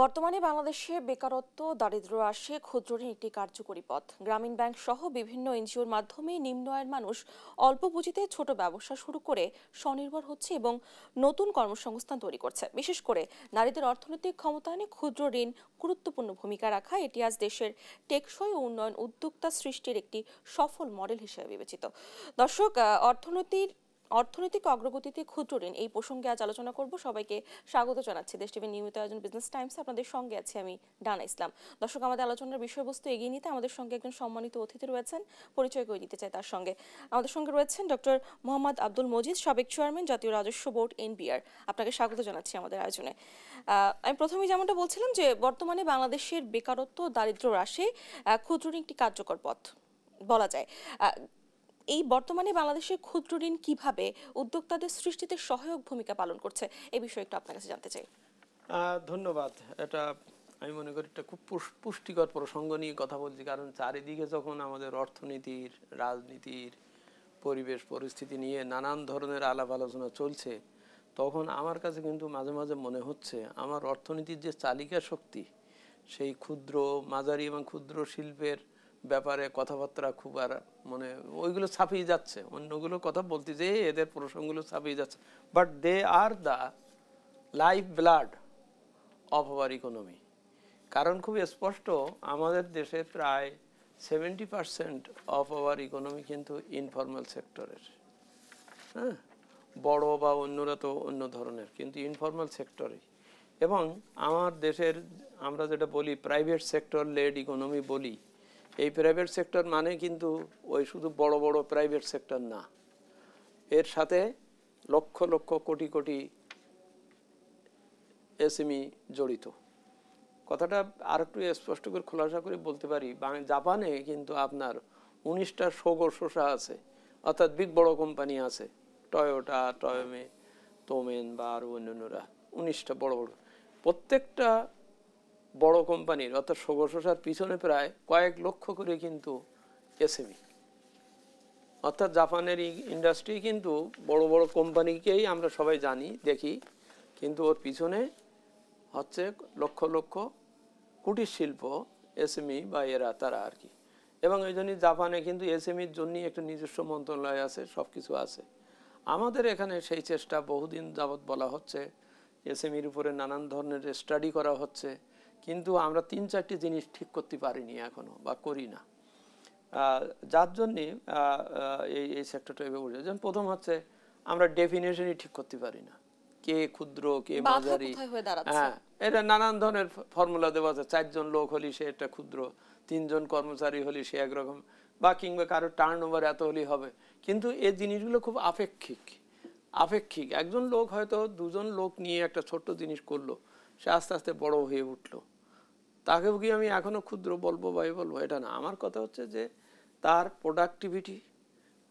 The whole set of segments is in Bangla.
বর্তমানে বাংলাদেশে বেকারত্ব দারিদ্র্য হ্রাসে ক্ষুদ্র ঋণ একটি কার্যকরী পথ। গ্রামীণ ব্যাংক সহ বিভিন্ন এনজিওর মাধ্যমে নিম্ন আয়ের মানুষ অল্প পুঁজিতে ছোট ব্যবসা শুরু করে স্বনির্ভর হচ্ছে এবং নতুন কর্মসংস্থান তৈরি করছে। বিশেষ করে নারীদের অর্থনৈতিক ক্ষমতায়নে ক্ষুদ্র ঋণ গুরুত্বপূর্ণ ভূমিকা রাখায় এটি আজ দেশের টেকসই ও উন্নয়ন উদ্যোক্তা সৃষ্টির একটি সফল মডেল হিসেবে বিবেচিত। দর্শক, অর্থনৈতিক অগ্রগতিতে ক্ষুদ্র ঋণ এই প্রসঙ্গে আজ আলোচনা করব। সবাইকে স্বাগত জানাচ্ছি দেশ টিভির নিয়মিত আয়োজন বিজনেস টাইমসে। আপনাদের সঙ্গে আছি আমি ডানা ইসলাম। দর্শক, আমাদের আলোচনার বিষয়বস্তু এগিয়ে নিতে আমাদের সঙ্গে একজন সম্মানিত অতিথি রয়েছেন, পরিচয় করে দিতে চাই তার সঙ্গে। আমাদের সঙ্গে রয়েছেন ডক্টর মোহাম্মদ আব্দুল মজিদ, সাবেক চেয়ারম্যান, জাতীয় রাজস্ব বোর্ড, এনবিআর। আপনাকে স্বাগত জানাচ্ছি আমাদের আয়োজনে। আমি প্রথমেই যেমনটা বলছিলাম যে বর্তমানে বাংলাদেশের বেকারত্ব দারিদ্র্য হ্রাসে ক্ষুদ্র ঋণ একটি কার্যকর পথ বলা যায়। এই বর্তমানে বাংলাদেশের ক্ষুদ্র ঋণ কিভাবে উদ্যোক্তাদের সৃষ্টিতে সহায়ক ভূমিকা পালন করছে, এই বিষয়ে একটু আপনার কাছে জানতে চাই। ধন্যবাদ। এটা আমি মনে করি একটা খুব পুষ্টিকর প্রসঙ্গ নিয়ে কথা বলছি, কারণ চারিদিকে যখন আমাদের অর্থনীতির, রাজনীতির, পরিবেশ পরিস্থিতি নিয়ে নানান ধরনের আলাপ আলোচনা চলছে, তখন আমার কাছে কিন্তু মাঝে মাঝে মনে হচ্ছে আমার অর্থনীতির যে চালিকা শক্তি, সেই ক্ষুদ্র, মাঝারি এবং ক্ষুদ্র শিল্পের ব্যাপারে কথাবার্তা খুব আর মানে ওইগুলো ছাপিয়ে যাচ্ছে, অন্যগুলো কথা বলতে যেয়ে এদের প্রসঙ্গগুলো ছাপিয়ে যাচ্ছে। But they are the life blood of our economy. কারণ খুব স্পষ্ট, আমাদের দেশে প্রায় 70% অফ আওয়ার ইকোনমি কিন্তু ইনফর্মাল সেক্টরের। হ্যাঁ, বড় বা অন্যরা তো অন্য ধরনের, কিন্তু ইনফর্মাল সেক্টরে। এবং আমার দেশের আমরা যেটা বলি প্রাইভেট সেক্টর লেড ইকোনমি বলি, এই প্রাইভেট সেক্টর মানে কিন্তু ওই শুধু বড় বড় প্রাইভেট সেক্টর না, এর সাথে লক্ষ লক্ষ কোটি কোটি এসএমই জড়িত। কথাটা আর একটু স্পষ্ট করে খোলাসা করে বলতে পারি, জাপানে কিন্তু আপনার 19টা সোগো শোষা আছে, অর্থাৎ বিগ বড় কোম্পানি আছে, টয়োটা, টয়োমে, তোমেন বা আরও অন্যান্যরা 19টা বড় বড়। প্রত্যেকটা বড় কোম্পানির অর্থাৎ সোগো শোষার পিছনে প্রায় কয়েক লক্ষ করে কিন্তু এসএমই। অর্থাৎ জাপানের ইন্ডাস্ট্রি কিন্তু বড় বড় কোম্পানিকেই আমরা সবাই জানি, দেখি, কিন্তু ওর পিছনে হচ্ছে লক্ষ লক্ষ কুটির শিল্প, এসএমই বা এরা তারা আর কি। এবং এই জন্যই জাপানে কিন্তু এসএমইর জন্যই একটা নিজস্ব মন্ত্রণালয় আছে, সব কিছু আছে। আমাদের এখানে সেই চেষ্টা বহুদিন যাবৎ বলা হচ্ছে, এসএমইর উপরে নানান ধরনের স্টাডি করা হচ্ছে, কিন্তু আমরা 3-4টি জিনিস ঠিক করতে পারিনি এখনো বা করি না, যার জন্যে এই সেক্টরটা এভাবে উঠে। যেমন প্রথম হচ্ছে আমরা ডেফিনেশনই ঠিক করতে পারি না, কে ক্ষুদ্র কে মাঝারি। হ্যাঁ, এটা নানান ধরনের ফর্মুলা দেওয়া আছে, 4 জন লোক হলে সে একটা ক্ষুদ্র, 3 জন কর্মচারী হলে সে একরকম, বা কিংবা কারো টার্ন ওভার এত হলেই হবে। কিন্তু এই জিনিসগুলো খুব আপেক্ষিক। একজন লোক হয়তো 2 জন লোক নিয়ে একটা ছোট্ট জিনিস করলো, সে আস্তে আস্তে বড় হয়ে উঠলো, তাকেও কি আমি এখনো ক্ষুদ্র বলবো বা বলবো? এটা না। আমার কথা হচ্ছে যে তার প্রোডাক্টিভিটি,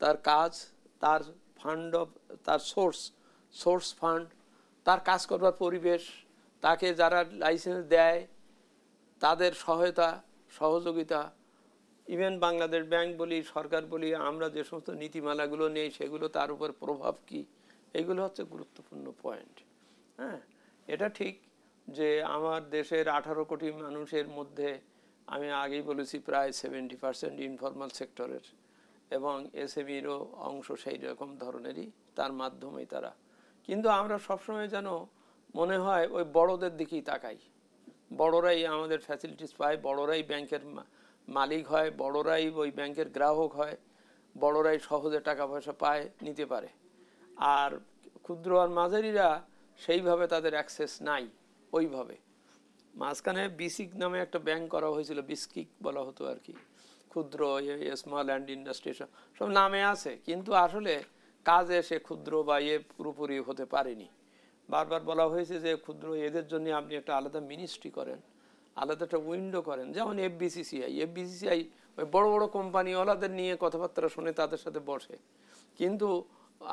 তার কাজ, তার ফান্ড অফ, তার সোর্স ফান্ড, তার কাজ করবার পরিবেশ, তাকে যারা লাইসেন্স দেয় তাদের সহায়তা সহযোগিতা, ইভেন বাংলাদেশ ব্যাংক বলি, সরকার বলি, আমরা যে সমস্ত নীতিমালাগুলো নেই সেগুলো তার উপর প্রভাব কি, এগুলো হচ্ছে গুরুত্বপূর্ণ পয়েন্ট। হ্যাঁ, এটা ঠিক যে আমার দেশের 18 কোটি মানুষের মধ্যে আমি আগেই বলেছি প্রায় 70% ইনফর্মাল সেক্টরের, এবং এসএমইরও অংশ সেই রকম ধরনেরই, তার মাধ্যমেই তারা। কিন্তু আমরা সবসময় যেন মনে হয় ওই বড়দের দিকেই তাকাই, বড়রাই আমাদের ফ্যাসিলিটিস পায়, বড়রাই ব্যাংকের মালিক হয়, বড়রাই ওই ব্যাংকের গ্রাহক হয়, বড়রাই সহজে টাকা পয়সা পায়, নিতে পারে। আর ক্ষুদ্র আর মাঝারিরা সেইভাবে তাদের অ্যাক্সেস নাই ওইভাবে। মাঝখানে বিসিক নামে একটা ব্যাংক করা হয়েছিল, বিস্কিক বলা হতো আর কি, ক্ষুদ্র স্মল অ্যান্ড ইন্ডাস্ট্রি সব নামে আছে, কিন্তু আসলে কাজে সে ক্ষুদ্র বা পুরোপুরি হতে পারেনি। বারবার বলা হয়েছে যে ক্ষুদ্র এদের জন্য আপনি একটা আলাদা মিনিস্ট্রি করেন, আলাদা একটা উইন্ডো করেন, যেমন এফবিসিসিআই ওই বড় বড় কোম্পানিওয়ালাদের নিয়ে কথাবার্তা শুনে তাদের সাথে বসে। কিন্তু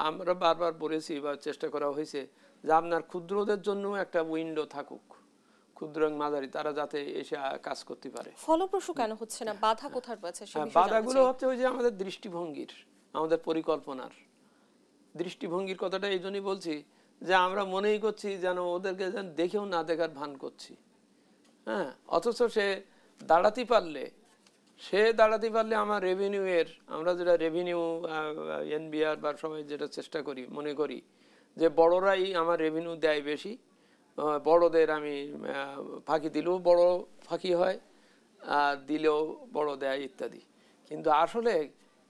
আমরা বারবার বলেছি বা চেষ্টা করা হয়েছে যে আপনার ক্ষুদ্রদের জন্য একটা উইন্ডো থাকুক, ক্ষুদ্র এবং মাঝারি, তারা যাতে এসে কাজ করতে পারে। ফলপ্রসূ কেন হচ্ছে না? বাধা কোথায় রয়েছে? বাধাগুলো হচ্ছে ওই যে আমাদের দৃষ্টিভঙ্গির, আমাদের পরিকল্পনার দৃষ্টিভঙ্গির কথাটা এই জন্যই বলছি যে আমরা মনেই করছি যেন ওদেরকে যেন দেখেও না দেখার ভান করছি, হ্যাঁ, অথচ সে দাঁড়াতে পারলে আমার রেভিনিউয়ের, আমরা যেটা রেভিনিউ এনবিআর বা সবাই যেটা চেষ্টা করি, মনে করি যে বড়রাই আমার রেভিনিউ দেয় বেশি, বড়দের আমি ফাঁকি দিলেও বড় ফাঁকি হয়, আর দিলেও বড় দেয় ইত্যাদি। কিন্তু আসলে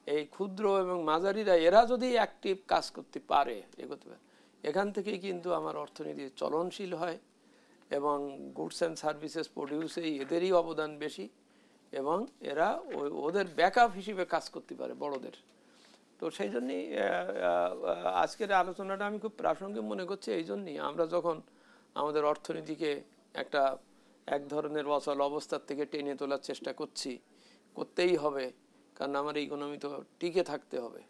এই ক্ষুদ্র এবং মাঝারিরা এরা যদি অ্যাক্টিভ কাজ করতে পারে, এগোতে পারে, এখান থেকেই কিন্তু আমার অর্থনীতি চলনশীল হয় এবং গুডস অ্যান্ড সার্ভিসেস প্রডিউসেই এদেরই অবদান বেশি এবং এরা ওদের ব্যাকআপ হিসেবে কাজ করতে পারে বড়দের। তো সেই জন্যই আজকের আলোচনাটা আমি খুব প্রাসঙ্গিক মনে করছি। এই জন্যই আমরা যখন আমাদের অর্থনীতিকে এক ধরনের অচল অবস্থার থেকে টেনে তোলার চেষ্টা করতেই হবে, কারণ আমার ইকোনমি তো টিকে থাকতে হবে,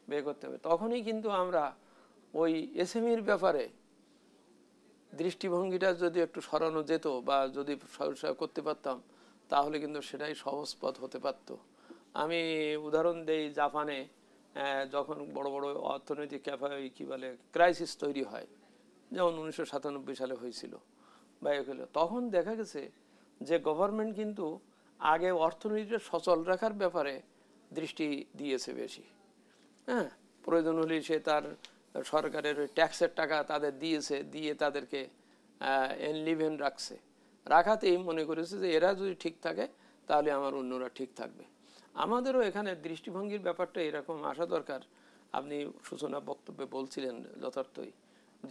বের করতে হবে, তখনই কিন্তু আমরা ওই এসএমইর ব্যাপারে দৃষ্টিভঙ্গিটা যদি একটু সরানো যেত বা যদি করতে পারতাম, তাহলে কিন্তু সেটাই সহজ পথ হতে পারত। আমি উদাহরণ দেই, জাপানে যখন বড় বড় অর্থনৈতিক কি বলে ক্রাইসিস তৈরি হয়, যেমন 1997 সালে হয়েছিল বা তখন দেখা গেছে যে গভর্নমেন্ট কিন্তু আগে অর্থনীতিটা সচল রাখার ব্যাপারে দৃষ্টি দিয়েছে বেশি। হ্যাঁ, প্রয়োজন হলে সে তার সরকারের ট্যাক্সের টাকা তাদের দিয়ে তাদেরকে এনলিভেন রাখাতেই মনে করেছে যে এরা যদি ঠিক থাকে তাহলে আমার অন্যরা ঠিক থাকবে। আমাদেরও এখানে দৃষ্টিভঙ্গির ব্যাপারটা এরকম আসা দরকার। আপনি সূচনা বক্তব্যে বলছিলেন যথার্থই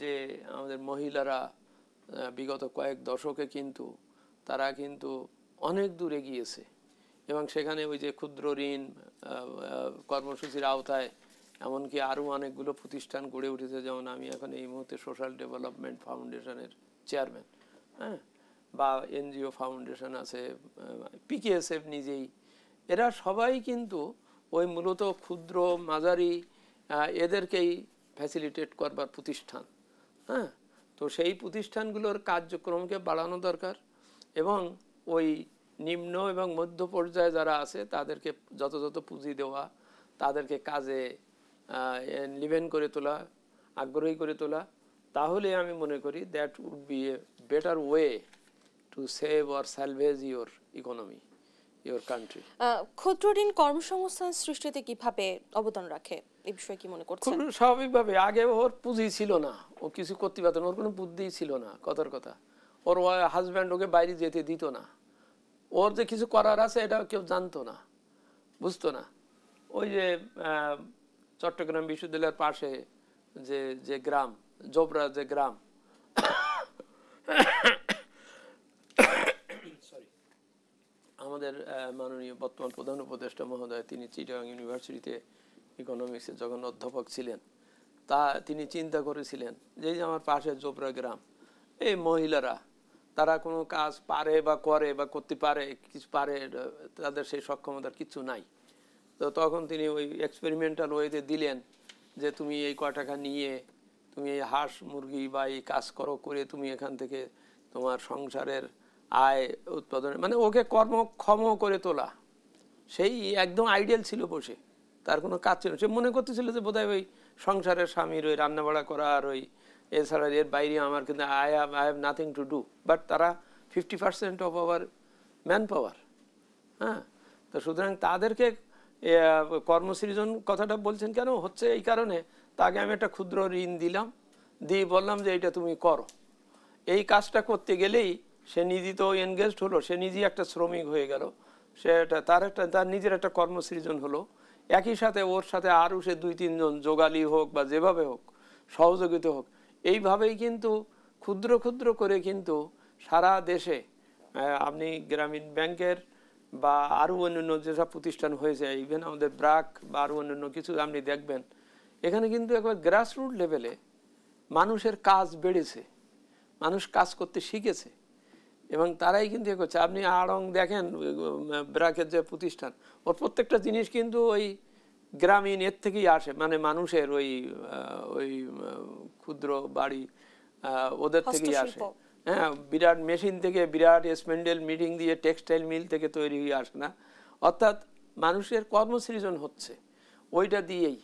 যে আমাদের মহিলারা বিগত কয়েক দশকে কিন্তু তারা কিন্তু অনেক দূরে গিয়েছে এবং সেখানে ওই যে ক্ষুদ্র ঋণ কর্মসূচির আওতায় এমনকি আরও অনেকগুলো প্রতিষ্ঠান গড়ে উঠেছে। যেমন আমি এখন এই মুহূর্তে সোশ্যাল ডেভেলপমেন্ট ফাউন্ডেশনের চেয়ারম্যান, হ্যাঁ, বা এনজিও ফাউন্ডেশন আছে, পিকেএসএফ নিজেই, এরা সবাই কিন্তু ওই মূলত ক্ষুদ্র মাঝারি এদেরকেই ফ্যাসিলিটেট করবার প্রতিষ্ঠান। হ্যাঁ, তো সেই প্রতিষ্ঠানগুলোর কার্যক্রমকে বাড়ানো দরকার এবং ওই নিম্ন এবং মধ্য পর্যায়ে যারা আছে তাদেরকে যথাযথ পুঁজি দেওয়া, তাদেরকে কাজে লিভেন করে তোলা, আগ্রহী করে তোলা, তাহলে আমি মনে করি that would be a better way to save or salvage your economy, your country. ক্ষুদ্র ঋণ কর্মসংস্থান সৃষ্টিতে কিভাবে অবদান রাখে, এই বিষয়ে কি মনে করছেন? খুব স্বাভাবিকভাবে, আগে ওর পুঁজি ছিল না, ও কিছু করতে পারত না, ওর কোনো বুদ্ধিই ছিল না, কথার কথা। ওর হাজব্যান্ড ওকে বাইরে যেতে দিত না, ওর যে কিছু করার আছে এটা কেউ জানতো না, বুঝতো না। ওই যে চট্টগ্রাম বিশ্ববিদ্যালয়ের পাশে যে গ্রাম জোবরা, যে গ্রাম, আমাদের মাননীয় বর্তমান প্রধান উপদেষ্টা মহোদয়, তিনি চিটাগাং ইউনিভার্সিটিতে ইকোনমিক্সে যখন অধ্যাপক ছিলেন, তিনি চিন্তা করেছিলেন যে আমার পাশে জোবরা গ্রাম, এই মহিলারা তারা কোনো কাজ পারে বা করে বা করতে পারে, কিছু পারে, তাদের সেই সক্ষমতার কিছু নাই। তো তখন তিনি ওই এক্সপেরিমেন্টাল ওয়েতে দিলেন যে তুমি এই কয় টাকা নিয়ে তুমি এই হাঁস মুরগি বা এই কাজ করে তুমি এখান থেকে তোমার সংসারের আয় উৎপাদনে, মানে ওকে কর্মক্ষম করে তোলা। সেই একদম আইডিয়াল ছিল, বসে তার কোনো কাজ ছিল, সে মনে করতেছিল যে বোধহয় ওই সংসারের স্বামীর ওই রান্নাবাড়া করা আর ওই এছাড়া এর বাইরে আমার কিন্তু I have nothing to do. But তারা 50% অফ আওয়ার ম্যান পাওয়ার। হ্যাঁ, তো সুতরাং তাদেরকে কর্মসৃজন কথাটা বলছেন কেন হচ্ছে, এই কারণে তাকে আমি একটা ক্ষুদ্র ঋণ দিলাম, দিয়ে বললাম যে এইটা তুমি করো। এই কাজটা করতে গেলেই সে নিজে তো এনগেজড হলো, সে নিজেই একটা শ্রমিক হয়ে গেল, তার নিজের একটা কর্মসৃজন হলো। একই সাথে ওর সাথে আরও সে 2-3 জন যোগালি হোক বা যেভাবে হোক সহযোগিতা হোক, এইভাবেই কিন্তু ক্ষুদ্র ক্ষুদ্র করে কিন্তু সারা দেশে আপনি গ্রামীণ ব্যাংকের বা আরও অন্যান্য যেসব প্রতিষ্ঠান হয়েছে, ইভেন আমাদের ব্র্যাক বা আরও অন্যান্য কিছু আপনি দেখবেন, এখানে কিন্তু একবার গ্রাসরুট লেভেলে মানুষের কাজ বেড়েছে, মানুষ কাজ করতে শিখেছে এবং তারাই কিন্তু এ করছে। আপনি আড়ং দেখেন, ব্র্যাকের যে প্রতিষ্ঠান, ওর প্রত্যেকটা জিনিস কিন্তু ওই গ্রামীণ এর থেকেই আসে, মানে মানুষের ওই ক্ষুদ্র বাড়ি ওদের থেকেই আসে। হ্যাঁ, বিরাট মেশিন থেকে, বিরাট স্প্যান্ডেল মিটিং দিয়ে টেক্সটাইল মিল থেকে তৈরি হয়ে আসে না, অর্থাৎ মানুষের কর্মসৃজন হচ্ছে ওইটা দিয়েই,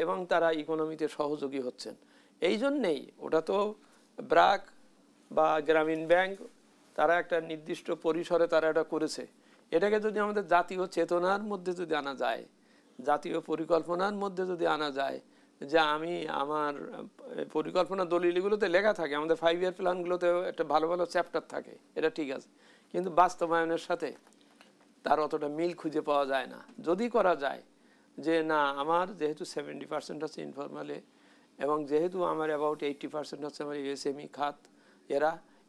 এবং তারা ইকোনমিতে সহযোগী হচ্ছেন। এই জন্যেই ওটা তো ব্র্যাক বা গ্রামীণ ব্যাংক তারা একটা নির্দিষ্ট পরিসরে তারা এটা করেছে। এটাকে যদি আমাদের জাতীয় চেতনার মধ্যে যদি আনা যায়, জাতীয় পরিকল্পনার মধ্যে যদি আনা যায়, যে আমি আমার পরিকল্পনা দলিলগুলোতে লেখা থাকে, আমাদের 5 ইয়ার প্ল্যানগুলোতেও একটা ভালো ভালো চ্যাপ্টার থাকে, এটা ঠিক আছে, কিন্তু বাস্তবায়নের সাথে তার অতটা মিল খুঁজে পাওয়া যায় না। যদি করা যায় যে না, আমার যেহেতু 70% হচ্ছে ইনফরমালে, এবং যেহেতু আমার অ্যাবাউট 80% হচ্ছে আমার এসএমই খাত,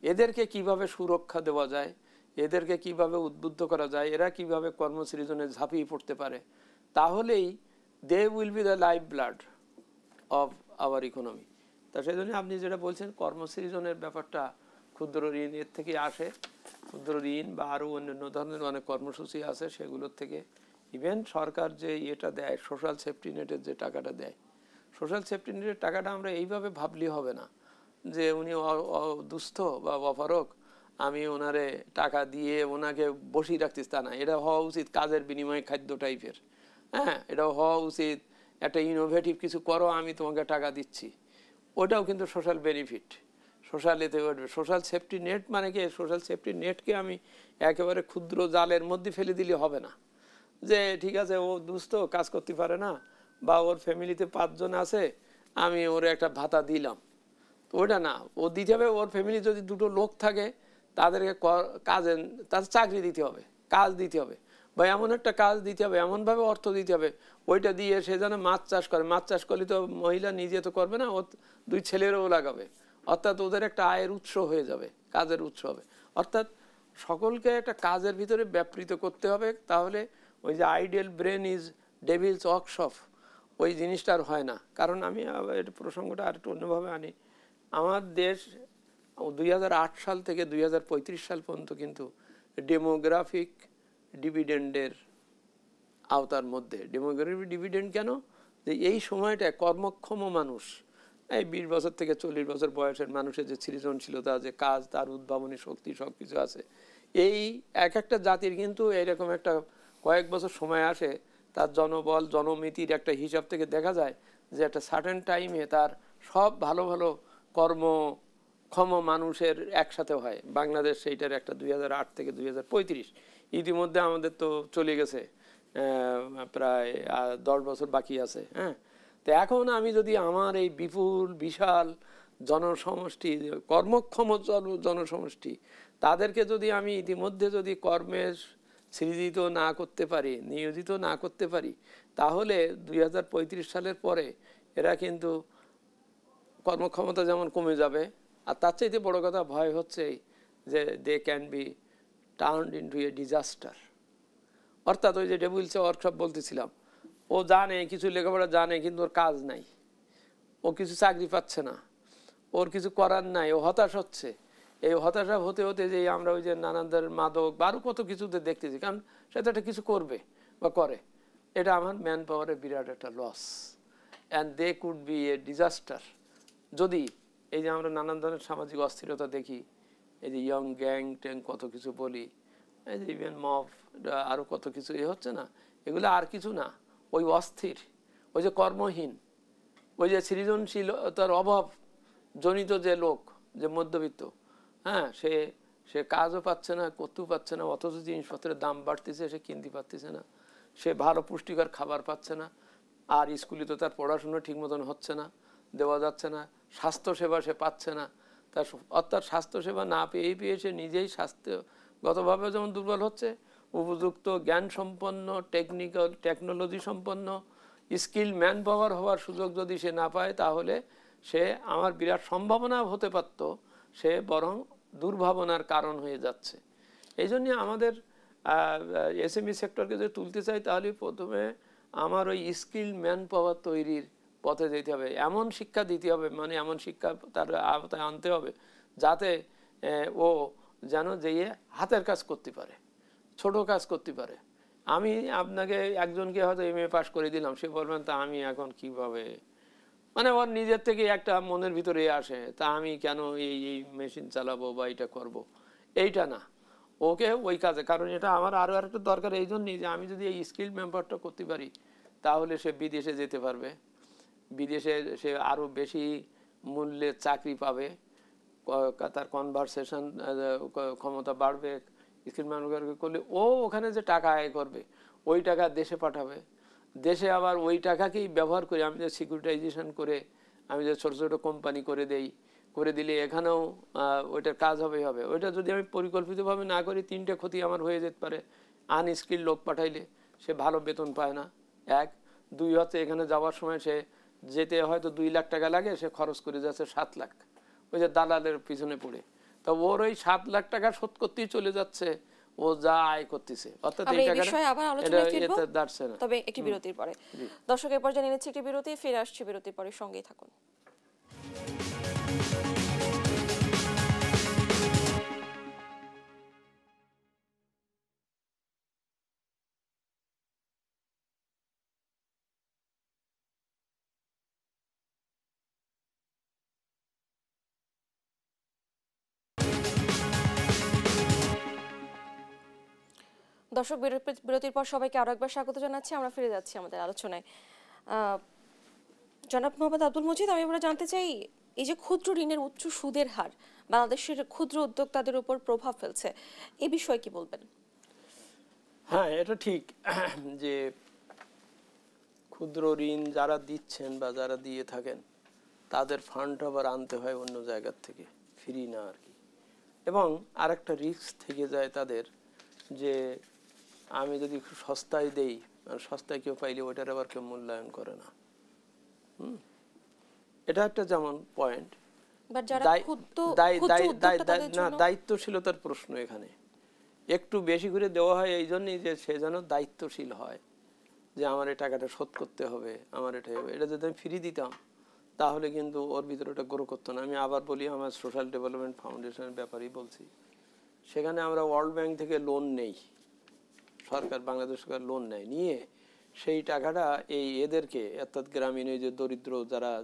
এদেরকে কিভাবে সুরক্ষা দেওয়া যায়, এদেরকে কিভাবে উদ্বুদ্ধ করা যায়, এরা কিভাবে কর্মসৃজনে ঝাঁপিয়ে পড়তে পারে, তাহলেই they will be the life blood of our economy. তা সেই জন্য আপনি যেটা বলছেন কর্মসৃজনের ব্যাপারটা, ক্ষুদ্র ঋণ এর থেকে আসে। ক্ষুদ্র ঋণ বা আরও অন্যান্য ধরনের অনেক কর্মসূচি আছে, সেগুলোর থেকে ইভেন সরকার যে এটা দেয়, সোশ্যাল সেফটি নেটের যে টাকাটা দেয়, সোশ্যাল সেফটি নেটের টাকাটা আমরা এইভাবে ভাবলে হবে না যে উনি দুস্থ বা অপারক, আমি ওনারে টাকা দিয়ে ওনাকে বসিয়ে রাখতেছি, তা না। এটা হওয়া উচিত কাজের বিনিময়ে খাদ্য টাইপের। হ্যাঁ, এটাও হওয়া উচিত একটা ইনোভেটিভ কিছু করো, আমি তোমাকে টাকা দিচ্ছি। ওটাও কিন্তু সোশ্যাল বেনিফিট, সোশ্যাল এতে সোশ্যাল সেফটি নেট মানে কি, সোশ্যাল সেফটি নেটকে আমি একেবারে ক্ষুদ্র জালের মধ্যে ফেলে দিলে হবে না। যে ঠিক আছে, ও দুস্থ, কাজ করতে পারে না, বা ওর ফ্যামিলিতে 5 জন আছে, আমি ওর একটা ভাতা দিলাম, তো ওটা না। ও দিতে হবে, ওর ফ্যামিলি যদি 2টো লোক থাকে, তাদেরকে কাজে, তাদের চাকরি দিতে হবে, কাজ দিতে হবে, বা এমন একটা কাজ দিতে হবে, এমনভাবে অর্থ দিতে হবে, ওইটা দিয়ে সে যেন মাছ চাষ করে। মাছ চাষ করলে তো মহিলা নিজে তো করবে না, ও 2 ছেলেরও লাগাবে, অর্থাৎ ওদের একটা আয়ের উৎস হয়ে যাবে, কাজের উৎস হবে। অর্থাৎ সকলকে একটা কাজের ভিতরে ব্যাপৃত করতে হবে, তাহলে ওই যে ideal brain is Devil's workshop, ওই জিনিসটা আর হয় না। কারণ আমি এটা প্রসঙ্গটা আর একটু অন্যভাবে আনি। আমার দেশ 2008 সাল থেকে 2035 সাল পর্যন্ত কিন্তু ডেমোগ্রাফিক ডিভিডেন্ডের আওতার মধ্যে। ডেমোগ্রাফিক ডিভিডেন্ড কেন? যে এই সময়টা কর্মক্ষম মানুষ, এই 20 বছর থেকে 40 বছর বয়সের মানুষের যে সৃজনশীলতা, যে কাজ, তার উদ্ভাবনী শক্তি, সব কিছু আছে। এই এক একটা জাতির কিন্তু এইরকম একটা কয়েক বছর সময় আসে, তার জনবল জনমিতির একটা হিসাব থেকে দেখা যায় যে একটা সার্টেন টাইমে তার সব ভালো ভালো কর্মক্ষম মানুষের একসাথে হয়। বাংলাদেশ সেইটার একটা 2008 থেকে 2035, ইতিমধ্যে আমাদের তো চলে গেছে প্রায় 10 বছর বাকি আছে। হ্যাঁ, তো এখন আমি যদি আমার এই বিপুল বিশাল জনসমষ্টি, কর্মক্ষম জনসমষ্টি, তাদেরকে যদি আমি ইতিমধ্যে যদি কর্মের সৃজিত না করতে পারি, নিয়োজিত না করতে পারি, তাহলে 2035 সালের পরে এরা কিন্তু কর্মক্ষমতা যেমন কমে যাবে, আর তার চাইতে বড় কথা ভয় হচ্ছে যে they can be turned into a disaster. অর্থাৎ ওই যে ডেভিলস ওয়ার্কশপ বলতেছিলাম, ও জানে কিছু লেখাপড়া জানে, কিন্তু ওর কাজ নাই, ও কিছু চাকরি পাচ্ছে না, ওর কিছু করার নাই, ও হতাশ হচ্ছে। এই হতাশা হতে হতে যে আমরা ওই যে নানান ধরনের মাদক বা আরও কত কিছুতে দেখতেছি, কারণ সে তো একটা কিছু করবে বা করে, এটা আমার ম্যান পাওয়ারের বিরাট একটা loss, and they could be a disaster. যদি এই যে আমরা নানান ধরনের সামাজিক অস্থিরতা দেখি, এই যে ইয়ং গ্যাং ট্যাং কত কিছু বলি, এই যে ইভেন মব, আরও কত কিছু হচ্ছে না, এগুলো আর কিছু না, ওই অস্থির, ওই যে কর্মহীন, ওই যে সৃজনশীলতার অভাব জনিত যে লোক, যে মধ্যবিত্ত, হ্যাঁ, সে কাজও পাচ্ছে না, করতেও পাচ্ছে না, অথচ জিনিসপত্রের দাম বাড়তেছে, সে কিনতে পারতেছে না, সে ভালো পুষ্টিকর খাবার পাচ্ছে না, আর স্কুলে তো তার পড়াশুনো ঠিক মতন হচ্ছে না, দেওয়া যাচ্ছে না, স্বাস্থ্যসেবা সে পাচ্ছে না। তার অর্থাৎ স্বাস্থ্যসেবা না পেয়ে সে নিজেই স্বাস্থ্যগতভাবে যেমন দুর্বল হচ্ছে, উপযুক্ত জ্ঞান সম্পন্ন, টেকনোলজি সম্পন্ন, স্কিল ম্যান পাওয়ার হওয়ার সুযোগ যদি সে না পায়, তাহলে সে, আমার বিরাট সম্ভাবনা হতে পারত, সে বরং দুর্ভাবনার কারণ হয়ে যাচ্ছে। এই জন্য আমাদের এসএমই সেক্টরকে যদি তুলতে চাই, তাহলে প্রথমে আমার ওই স্কিল ম্যান পাওয়ার তৈরির পথে যেতে হবে, এমন শিক্ষা দিতে হবে, মানে এমন শিক্ষা তার আওতায় আনতে হবে যাতে ও যেন যেয়ে হাতের কাজ করতে পারে, ছোট কাজ করতে পারে। আমি আপনাকে একজনকে হয়তো এমএ পাস করে দিলাম, সে বলবেন তা আমি এখন কিভাবে, মানে ওর নিজের থেকে একটা মনের ভিতরে আসে, তা আমি কেন এই মেশিন চালাবো বা এটা করব, এইটা না, ওকে ওই কাজে, কারণ এটা আমার আরও একটা দরকার এই জন্যই যে আমি যদি এই স্কিল মেম্বারটা করতে পারি, তাহলে সে বিদেশে যেতে পারবে, বিদেশে সে আরও বেশি মূল্যে চাকরি পাবে, তার কনভারসেশন ক্ষমতা বাড়বে, স্কিল ম্যানেজার করলে ও ওখানে যে টাকা আয় করবে ওই টাকা দেশে পাঠাবে, দেশে আবার ওই টাকাকেই ব্যবহার করে আমি যে সিকিউরিটাইজেশন করে আমি যে ছোটো ছোটো কোম্পানি করে দিলে এখানেও ওইটার কাজ হবে। ওইটা যদি আমি পরিকল্পিতভাবে না করি 3টে ক্ষতি আমার হয়ে যেতে পারে। আনস্কিল লোক পাঠাইলে সে ভালো বেতন পায় না, 1, 2 হচ্ছে এখানে যাওয়ার সময় সে যেতে হয়তো 2 লাখ টাকা লাগে, সে খরচ করে যাচ্ছে 7 লাখ ওই যে দালালের পিছনে পড়ে। তো ওর ওই 7 লাখ টাকা শোধ করতেই চলে যাচ্ছে ও যা আয় করতেছে, অর্থাৎ এই টাকাটা এটা দাঁড়ছে না। তবে একটি বিরতির পরে দর্শক এর পর্যায়ে নিচ্ছে একটি বিরতি, ফিরে আসছে বিরতির পরে, সঙ্গেই থাকুন। দর্শক বিরতির পর সবাইকে আরো একবার স্বাগত জানাচ্ছি। আমরা ফিরে যাচ্ছি আমাদের আলোচনায়। জনাব মোহাম্মদ আব্দুল মজিদ, আমি এবার জানতে চাই, এই যে ক্ষুদ্র ঋণের উচ্চ সুদের হার বাংলাদেশের ক্ষুদ্র উদ্যোক্তাদের উপর প্রভাব ফেলছে, এই বিষয়ে কি বলবেন? হ্যাঁ, এটা ঠিক যে ক্ষুদ্র ঋণ যারা দিচ্ছেন বা যারা দিয়ে থাকেন তাদের ফান্ড আবার আনতে হয় অন্য জায়গার থেকে, ফ্রি না আর কি। এবং আরেকটা রিস্ক থেকে যায় তাদের, যে আমি যদি সস্তায় দেই, সস্তায় কেউ পাইলে ওইটার আবার কেউ মূল্যায়ন করে না। এটা একটা যেমন পয়েন্ট। দায়িত্বশীলতার প্রশ্ন এখানে একটু বেশি করে দেওয়া হয় এই জন্যই যে সে যেন দায়িত্বশীল হয়, যে আমার এই টাকাটা শোধ করতে হবে, আমার এটা যদি আমি ফ্রি দিতাম তাহলে কিন্তু ওর ভিতরে ওটা গ্রো করতো না। আমি আবার বলি, আমার সোশ্যাল ডেভেলপমেন্ট ফাউন্ডেশনের ব্যাপারেই বলছি, সেখানে আমরা ওয়ার্ল্ড ব্যাংক থেকে লোন নেই, সরকার, বাংলাদেশ সরকার লোন নেয়, নিয়ে সেই টাকাটা এদেরকে, অর্থাৎ গ্রামীণ এই যে দরিদ্র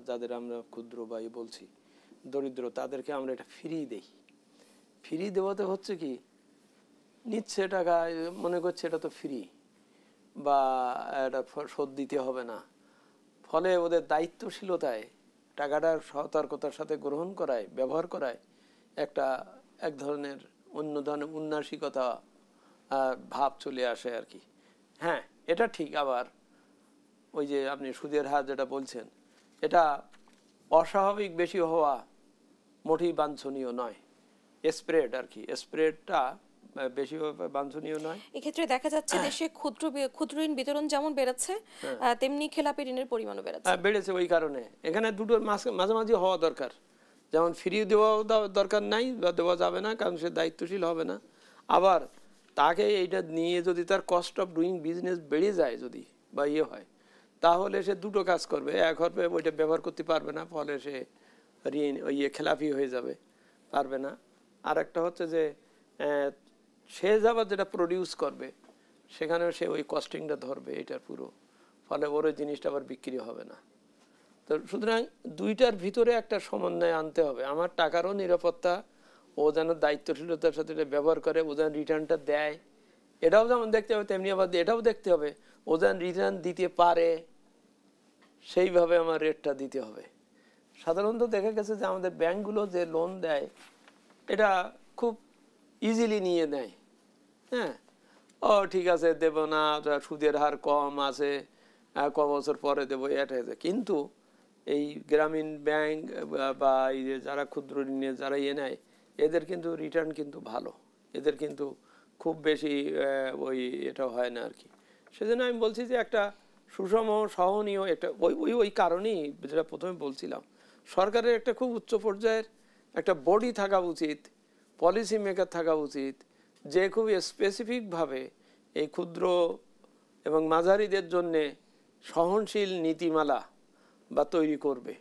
যাদের আমরা ক্ষুদ্র ভাই বলছি, দরিদ্র, তাদেরকে আমরা এটা ফ্রি দেই। ফ্রি দেওয়াতে হচ্ছে কি, নিচ্ছে টাকা, মনে করছে এটা তো ফ্রি বা এটা শোধ দিতে হবে না, ফলে ওদের দায়িত্বশীলতায় টাকাটার সতর্কতার সাথে গ্রহণ করায়, ব্যবহার করায় এক ধরনের অন্য ধরনের উন্নাসিকতা ভাব চলে আসে আর কি। হ্যাঁ, এটা ঠিক। আবার ওই যে আপনি সুদের হার যেটা বলছেন, এটা অস্বাভাবিক বেশি হওয়া মোটেই বাঞ্ছনীয় নয়। স্প্রেড আর কি, স্প্রেডটা বেশি বাঞ্ছনীয় নয়। এক্ষেত্রে দেখা যাচ্ছে দেশে ক্ষুদ্র ঋণ বিতরণ যেমন বেড়েছে, তেমনি খেলাপি ঋণের পরিমাণও বেড়েছে। ওই কারণে এখানে দুটোর মাঝামাঝি হওয়া দরকার। যেমন ফ্রি দেওয়া দরকার নাই বা দেওয়া যাবে না, কারণ সে দায়িত্বশীল হবে না। আবার তাকে এইটা নিয়ে যদি তার কস্ট অফ ডুইং বিজনেস বেড়ে যায় যদি বা হয়, তাহলে সে দুটো কাজ করবে। এক হবে ওইটা ব্যবহার করতে পারবে না, ফলে সে ঋণ খেলাপি হয়ে যাবে, পারবে না। আর একটা হচ্ছে যে সে আবার যেটা প্রডিউস করবে সেখানেও সে ওই কস্টিংটা ধরবে এটার পুরো, ফলে ওর ওই জিনিসটা আবার বিক্রি হবে না। তো সুতরাং দুইটার ভিতরে একটা সমন্বয় আনতে হবে। আমার টাকারও নিরাপত্তা, ও যেন দায়িত্বশীলতার সাথে ব্যবহার করে, ও যেন রিটার্নটা দেয়, এটাও যেমন দেখতে হবে, তেমনি আবার এটাও দেখতে হবে ও যেন রিটার্ন দিতে পারে, সেইভাবে আমার রেটটা দিতে হবে। সাধারণত দেখা গেছে যে আমাদের ব্যাংকগুলো যে লোন দেয় এটা খুব ইজিলি নিয়ে নেয়। হ্যাঁ, ও ঠিক আছে, দেব না, সুদের হার কম আছে, ক বছর পরে দেবো, এটা। কিন্তু এই গ্রামীণ ব্যাংক বা এই যে যারা ক্ষুদ্র ঋণে যারা নেয়, এদের কিন্তু রিটার্ন কিন্তু ভালো, এদের কিন্তু খুব বেশি এটা হয় না আর কি। সেজন্য আমি বলছি যে একটা সুষম সহনীয় একটা ওই কারণেই যেটা প্রথমে বলছিলাম, সরকারের একটা খুব উচ্চ পর্যায়ের একটা বডি থাকা উচিত, পলিসি মেকার থাকা উচিত, যে খুব স্পেসিফিকভাবে এই ক্ষুদ্র এবং মাঝারিদের জন্যে সহনশীল নীতিমালা বা তৈরি করবে।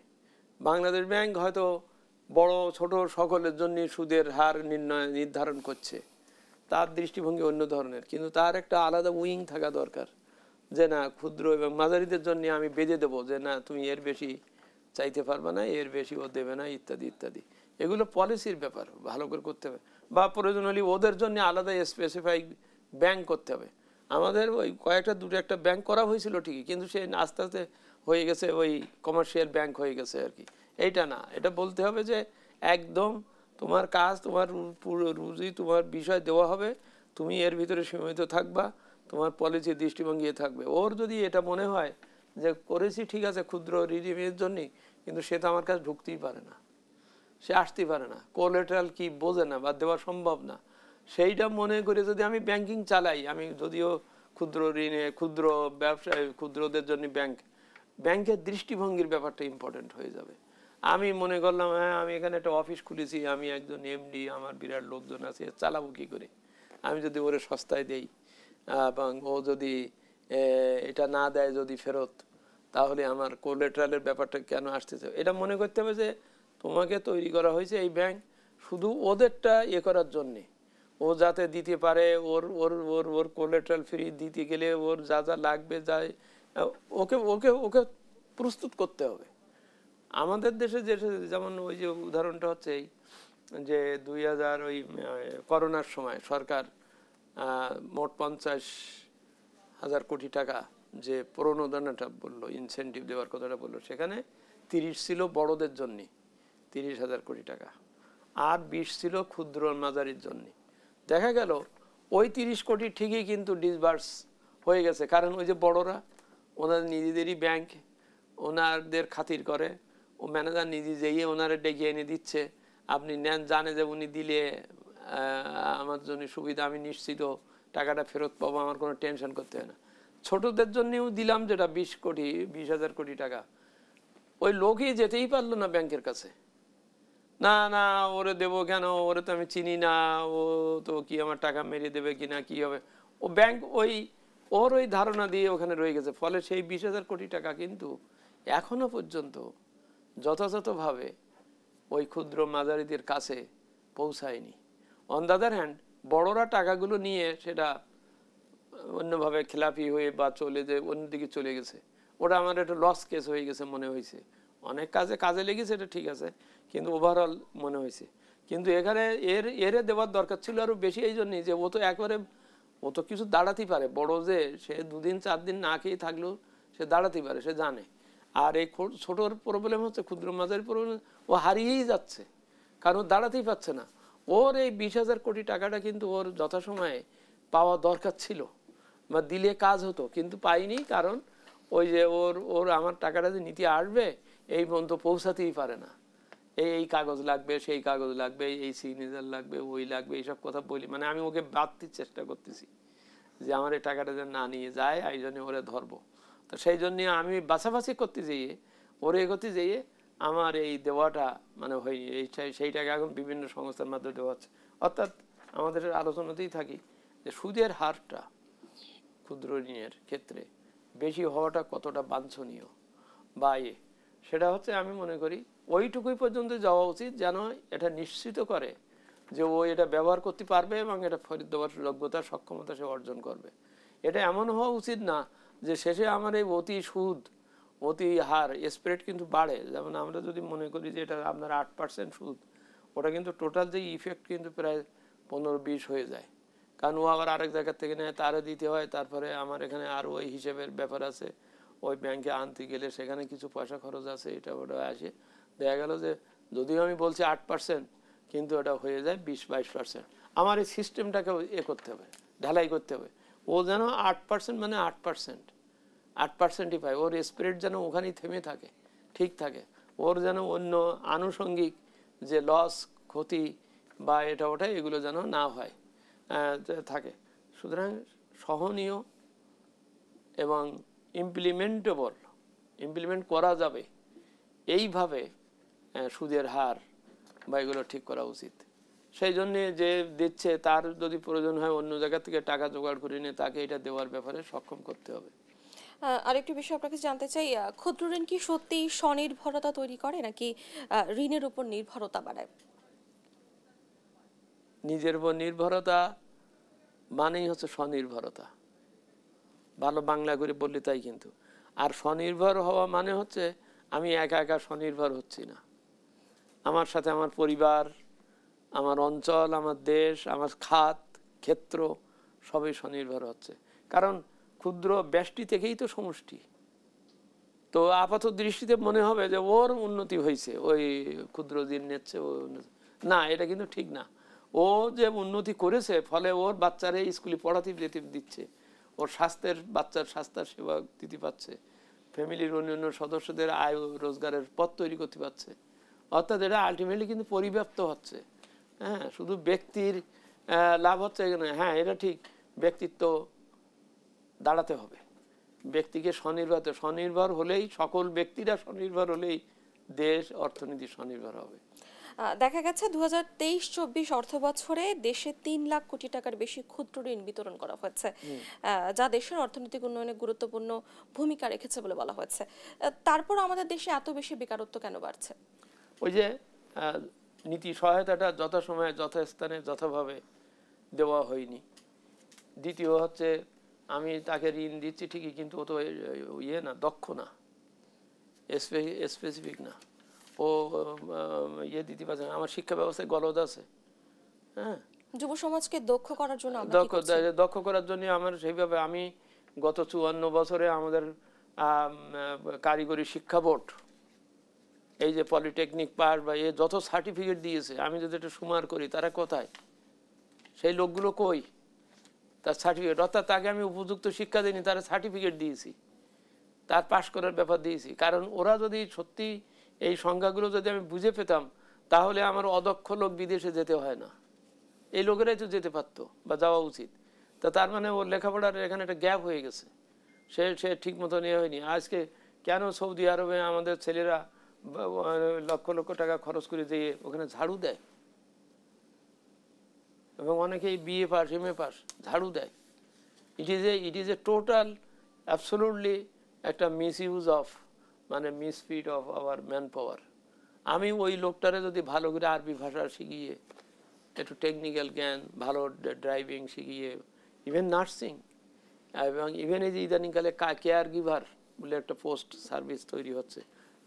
বাংলাদেশ ব্যাংক হয়তো বড় ছোট সকলের জন্য সুদের হার নির্ধারণ করছে, তার দৃষ্টিভঙ্গি অন্য ধরনের, কিন্তু তার একটা আলাদা উইং থাকা দরকার, যে না ক্ষুদ্র এবং মাঝারিদের জন্য আমি বেঁধে দেবো যে না তুমি এর বেশি চাইতে পারবে না, এর বেশি ও দেবে না, ইত্যাদি ইত্যাদি। এগুলো পলিসির ব্যাপার, ভালো করে করতে হবে। বা প্রয়োজন হলে ওদের জন্য আলাদা স্পেসিফাইড ব্যাংক করতে হবে। আমাদের ওই দুটো একটা ব্যাংক করা হয়েছিল ঠিকই, কিন্তু সে আস্তে আস্তে হয়ে গেছে ওই কমার্শিয়াল ব্যাংক হয়ে গেছে আর কি। এইটা না, এটা বলতে হবে যে একদম তোমার কাজ, তোমার পুরো রুজি, তোমার বিষয় দেওয়া হবে, তুমি এর ভিতরে সীমিত থাকবা, তোমার পলিসি দৃষ্টিভঙ্গি থাকবে। ওর যদি এটা মনে হয় যে করেছি ঠিক আছে ক্ষুদ্র ঋণের জন্যই, কিন্তু সে তো আমার কাছে ঢুকতেই পারে না, সে আসতেই পারে না, কোলাটেরাল কি বোঝে না বা দেওয়া সম্ভব না। সেইটা মনে করে যদি আমি ব্যাংকিং চালাই, আমি যদিও ক্ষুদ্র ঋণে, ক্ষুদ্র ব্যবসায়, ক্ষুদ্রদের জন্য ব্যাংকের দৃষ্টিভঙ্গির ব্যাপারটা ইম্পর্টেন্ট হয়ে যাবে। আমি মনে করলাম হ্যাঁ আমি এখানে একটা অফিস খুলেছি, আমি একজন এমডি, আমার বিরাট লোকজন আছে, চালাবো কী করে? আমি যদি ওরে সস্তায় দেই এবং ও যদি এটা না দেয় যদি ফেরত, তাহলে আমার কোলাটেরালের ব্যাপারটা কেন আসতেছে? এটা মনে করতে হবে যে তোমাকে তৈরি করা হয়েছে এই ব্যাংক শুধু ওদেরটা করার জন্যে, ও যাতে দিতে পারে, ওর ওর ওর ওর কোলাটেরাল ফ্রি দিতে গেলে ওর যা যা লাগবে, যায় ওকে ওকে ওকে প্রস্তুত করতে হবে। আমাদের দেশে যেমন ওই যে উদাহরণটা হচ্ছে এই যে 2000 ওই করোনার সময় সরকার মোট 50,000 কোটি টাকা যে প্রণোদনাটা বললো, ইনসেন্টিভ দেওয়ার কথাটা বললো, সেখানে 30 ছিল বড়দের জন্য 30,000 কোটি টাকা, আর 20 ছিল ক্ষুদ্র মাঝারির জন্য। দেখা গেল ওই 30 কোটি ঠিকই কিন্তু ডিসবার্স হয়ে গেছে, কারণ ওই যে বড়রা ওনাদের নিজেদেরই ব্যাংক, ওনাদের খাতির করে, ও ম্যানেজার নিজে যেয়ে ওনারা ডেকে এনে দিচ্ছে, আপনি নেন, জানে যে উনি দিলে আমার জন্য সুবিধা, আমি নিশ্চিত টাকাটা ফেরত পাবো, আমার কোনো টেনশন করতে হয় না। ছোটদের জন্যও দিলাম যেটা 20,000 কোটি টাকা, ওই লোকই যেতেই পারলো না ব্যাংকের কাছে, না না ওরে দেবো কেন, ওরে তো আমি চিনি না, ও তো কি আমার টাকা মেরে দেবে কিনা, কি হবে। ও ব্যাংক ওর ওই ধারণা দিয়ে ওখানে রয়ে গেছে। ফলে সেই 20,000 কোটি টাকা কিন্তু এখনো পর্যন্ত যথাযথভাবে ওই ক্ষুদ্র মাঝারিদের কাছে পৌঁছায়নি। অন দ্য আদার হ্যান্ড বড়রা টাকাগুলো নিয়ে সেটা অন্যভাবে খেলাপি হয়ে বা চলে যে অন্যদিকে চলে গেছে, ওটা আমার একটা লস কেস হয়ে গেছে মনে হয়েছে। অনেক কাজে লেগেছে, এটা ঠিক আছে, কিন্তু ওভারঅল মনে হয়েছে। কিন্তু এখানে এর দেওয়ার দরকার ছিল আরো বেশি, এই জন্যই যে ও তো একবারে ও তো কিছু দাঁড়াতেই পারে, বড় যে সে 2 দিন 4 দিন না খেয়ে থাকলেও সে দাঁড়াতেই পারে, সে জানে। আর এই ছোটোর প্রবলেম হচ্ছে, ক্ষুদ্র মাঝারি প্রবলেম, ও হারিয়েই যাচ্ছে, কারণ দাঁড়াতেই পারছে না। ওর এই 20,000 কোটি টাকাটা কিন্তু ওর যথাসময়ে পাওয়া দরকার ছিল বা দিলে কাজ হতো, কিন্তু পাইনি, কারণ ওই যে ওর আমার টাকাটা যে নিতে আসবে এই পর্যন্ত পৌঁছাতেই পারে না। এই কাগজ লাগবে, সেই কাগজ লাগবে, এই সিগনেচার লাগবে, ওই লাগবে, এইসব কথা বলি, মানে আমি ওকে বাঁধতে চেষ্টা করতেছি যে আমার এই টাকাটা যেন না নিয়ে যায়, এই জন্য ওরে ধরবো। তো সেই জন্য আমি বাছাবাছি করতে যেয়ে, ওরে এগোতে যেয়ে আমার এই দেওয়াটা মানে হয়নি। সেই টাকা এখন বিভিন্ন সংস্থার মাধ্যমে দেওয়া হচ্ছে। অর্থাৎ আমাদের আলোচনাতেই থাকি যে সুদের হারটা ক্ষুদ্র ঋণের ক্ষেত্রে বেশি হওয়াটা কতটা বাঞ্ছনীয় বা সেটা হচ্ছে আমি মনে করি ওইটুকুই পর্যন্ত যাওয়া উচিত, যেন এটা নিশ্চিত করে যে ও এটা ব্যবহার করতে পারবে এবং এটা ফেরত দেওয়ার যোগ্যতা, সক্ষমতা সে অর্জন করবে। এটা এমন হওয়া উচিত না যে শেষে আমার এই অতি সুদ, অতি হার, স্প্রেড কিন্তু বাড়ে। যেমন আমরা যদি মনে করি যে এটা আপনার 8% সুদ, ওটা কিন্তু টোটাল যে ইফেক্ট কিন্তু প্রায় 15-20 হয়ে যায়, কারণ ও আবার আরেক জায়গার থেকে নেয়, তারে দিতে হয়, তারপরে আমার এখানে আর ওই হিসেবের ব্যাপার আছে, ওই ব্যাংকে আনতে গেলে সেখানে কিছু পয়সা খরচ আছে, এটা ওটা আসে। দেখা গেল যে যদিও আমি বলছি 8%, কিন্তু ওটা হয়ে যায় 20-22%। আমার এই সিস্টেমটাকে করতে হবে, ঢালাই করতে হবে। ও যেন 8% মানে 8%ই পায়, ওর স্প্রেড যেন ওখানেই থেমে থাকে, ঠিক থাকে, ওর যেন অন্য আনুষঙ্গিক যে লস, ক্ষতি বা এটা ওটা এগুলো যেন না হয় থাকে। সুতরাং সহনীয় এবং ইমপ্লিমেন্ট করা যাবে এইভাবে সুদের হার বা এগুলো ঠিক করা উচিত। সেই জন্যে যে দিচ্ছে তার যদি প্রয়োজন হয় অন্য জায়গা থেকে টাকা জোগাড় করে নিয়ে তাকে এটা দেওয়ার ব্যাপারে সক্ষম করতে হবে। আরেকটি বিষয় আপনাকে জানতে চাই, ক্ষুদ্র ঋণ কি সত্যি স্বনির্ভরতা তৈরি করে নাকি ঋণের উপর নির্ভরতা বাড়ায়? নিজের উপর নির্ভরতা মানেই হচ্ছে স্বনির্ভরতা, ভালো বাংলা করে বললে তাই। কিন্তু আর স্বনির্ভর হওয়া মানে হচ্ছে আমি একা একা স্বনির্ভর হচ্ছি না, আমার সাথে আমার পরিবার, আমার অঞ্চল, আমার দেশ, আমার ক্ষেত্র সবই স্বনির্ভর হচ্ছে। কারণ ক্ষুদ্র ব্যষ্টি থেকেই তো সমষ্টি। তো আপাত দৃষ্টিতে মনে হবে যে ওর উন্নতি হয়েছে, ওই ক্ষুদ্র ঋণ নিচ্ছে, না, এটা কিন্তু ঠিক না। ও যে উন্নতি করেছে, ফলে ওর বাচ্চারে স্কুলে পড়াতে যেতে দিচ্ছে, ওর বাচ্চার স্বাস্থ্য সেবা দিতে পারছে, ফ্যামিলির অন্যান্য সদস্যদের আয় রোজগারের পথ তৈরি করতে পারছে। অর্থাৎ এটা আলটিমেটলি কিন্তু পরিব্যাপ্ত হচ্ছে। হ্যাঁ, শুধু ব্যক্তির লাভ হচ্ছে এখানে, হ্যাঁ এটা ঠিক, ব্যক্তিত্ব দাঁড়াতে হবে, ব্যক্তিকে স্বনির্ভর হলেই, সকল ব্যক্তিরা স্বনির্ভর হলেই দেশ অর্থনীতি স্বনির্ভর হবে। দেখা গেছে 2023-24 অর্থ বছরে দেশে 3 লাখ কোটি টাকার বেশি ক্ষুদ্র ঋণ বিতরণ করা হয়েছে, যা দেশের অর্থনৈতিক উন্নয়নে গুরুত্বপূর্ণ ভূমিকা রেখেছে বলে বলা হয়েছে। তারপর আমাদের দেশে এত বেশি বেকারত্ব কেন বাড়ছে? ওই যে নীতি সহায়তাটা যথাসময়ে যথাস্থানে যথাভাবে দেওয়া হয়নি। দ্বিতীয় হচ্ছে, আমি তাকে ঋণ দিচ্ছি ঠিকই, কিন্তু ও তো না, দক্ষ না, স্পেসিফিক না, ও দিতে পারছে না। আমার শিক্ষা ব্যবস্থায় গলদ আছে। হ্যাঁ, যুব সমাজকে দক্ষ করার জন্য দক্ষ করার জন্য আমার সেইভাবে, আমি গত 54 বছরে আমাদের কারিগরি শিক্ষা বোর্ড, এই যে পলিটেকনিক পাস বা যত সার্টিফিকেট দিয়েছে, আমি যদি এটা সুমার করি, তারা কোথায়? সেই লোকগুলো কই? তার সার্টিফিকেট, অর্থাৎ তাকে আমি উপযুক্ত শিক্ষা দিইনি, তারা সার্টিফিকেট দিয়েছি, তার পাশ করার ব্যাপার দিয়েছি। কারণ ওরা যদি সত্যি এই সংখ্যাগুলো যদি আমি বুঝে পেতাম, তাহলে আমার অদক্ষ লোক বিদেশে যেতে হয় না, এই লোকেরাই তো যেতে পারতো বা যাওয়া উচিত। তা তার মানে ওর লেখাপড়ার এখানে একটা গ্যাপ হয়ে গেছে, সে ঠিক মতো নিয়ে হয়নি। আজকে কেন সৌদি আরবে আমাদের ছেলেরা লক্ষ লক্ষ টাকা খরচ করে যেয়ে ওখানে ঝাড়ু দেয়, এবং অনেকেই বিএ পাস, এমএ পাস, ঝাড়ু দেয়। It is a total absolutely একটা মিসইউজ অফ, মানে misfit of our man power. আমি ওই লোকটারে যদি ভালো করে আরবি ভাষা শিখিয়ে, একটু টেকনিক্যাল জ্ঞান, ভালো ড্রাইভিং শিখিয়ে, ইভেন নার্সিং, এবং ইভেন এই যে ইদানিংকালে কেয়ার গিভার বলে একটা পোস্ট সার্ভিস তৈরি হচ্ছে,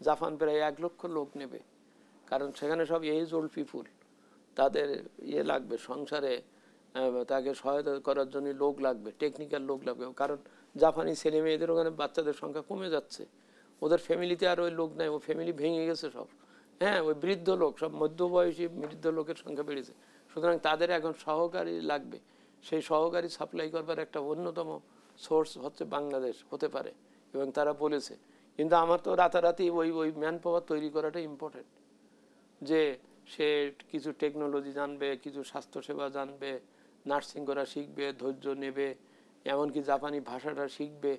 জাপান প্রায় 1 লক্ষ লোক নেবে, কারণ সেখানে সব এজ ওল্ড পিপুল, তাদের লাগবে সংসারে, তাকে সহায়তা করার জন্য লোক লাগবে, টেকনিক্যাল লোক লাগবে। কারণ জাপানি ছেলে মেয়েদের ওখানে বাচ্চাদের সংখ্যা কমে যাচ্ছে, ওদের ফ্যামিলিতে আর ওই লোক নাই, ও ফ্যামিলি ভেঙে গেছে সব। হ্যাঁ, ওই বৃদ্ধ লোক, সব মধ্যবয়সী বৃদ্ধ লোকের সংখ্যা বেড়েছে। সুতরাং তাদের এখন সহকারী লাগবে, সেই সহকারী সাপ্লাই করবার একটা অন্যতম সোর্স হচ্ছে বাংলাদেশ হতে পারে, এবং তারা বলেছে। কিন্তু আমার তো রাতারাতি ওই ম্যান পাওয়ার তৈরি করাটা ইম্পর্টেন্ট, যে সে কিছু টেকনোলজি জানবে, কিছু স্বাস্থ্যসেবা জানবে, নার্সিং করা শিখবে, ধৈর্য নেবে, এমনকি জাপানি ভাষাটা শিখবে।